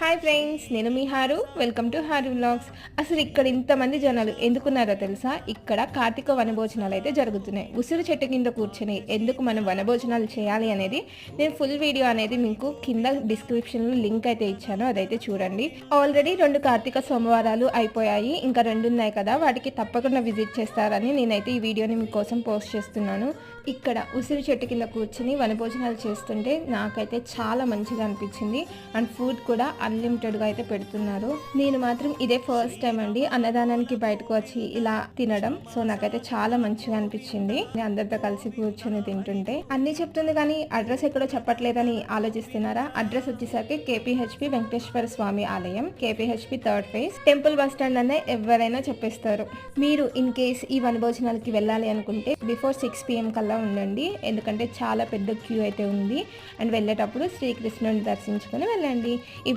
Hi friends, నేను మీ Haru. Welcome to Haru vlogs. అసలు ఇక్కడ ఇంతమంది జనాలు ఎందుకున్నారో తెలుసా? ఇక్కడ కార్తీక వనభోజనాలు అయితే జరుగుతున్నాయి. ఉసిరి చెట్టు కింద కూర్చొని ఎందుకు మనం వనభోజనాలు చేయాలి అనేది నేను ఫుల్ వీడియో అనేది మీకు కింద డిస్క్రిప్షన్లో లింక్ అయితే ఇచ్చాను, అదైతే చూడండి. ఆల్రెడీ 2 కార్తీక సోమవారాలు అయిపోయాయి, ఇంకా 2 ఉన్నాయి కదా, వాటికి తప్పకుండా విజిట్ చేస్తారని నేనైతే ఈ వీడియోని మీకోసం పోస్ట్ చేస్తున్నాను. ఇక్కడ ఉసిరి చెట్టు కింద కూర్చొని వనభోజనాలు చేస్తుంటే నాకైతే చాలా మంచిగా అనిపించింది. అండ్ ఫుడ్ కూడా అన్లిమిటెడ్గా అయితే పెడుతున్నారు. నేను మాత్రం ఇదే ఫస్ట్ టైం అండి అన్నదానానికి బయటకు వచ్చి ఇలా తినడం. సో నాకైతే చాలా మంచిగా అనిపించింది అందరితో కలిసి కూర్చొని తింటుంటే. అన్ని చెప్తుంది కానీ అడ్రస్ ఎక్కడో చెప్పట్లేదని ఆలోచిస్తున్నారా? అడ్రస్ వచ్చేసరికి కేపీహెచ్పి వెంకటేశ్వర స్వామి ఆలయం, కేపీహెచ్పి 3rd phase, temple bus stand అనే ఎవరైనా చెప్పేస్తారు. మీరు ఇన్ కేస్ ఈ వనభోజనాలకి వెళ్ళాలి అనుకుంటే బిఫోర్ 6 PM కల్లా ఉండండి, ఎందుకంటే చాలా పెద్ద క్యూ అయితే ఉంది. అండ్ వెళ్ళేటప్పుడు శ్రీకృష్ణుని దర్శించుకొని వెళ్ళండి. ఈ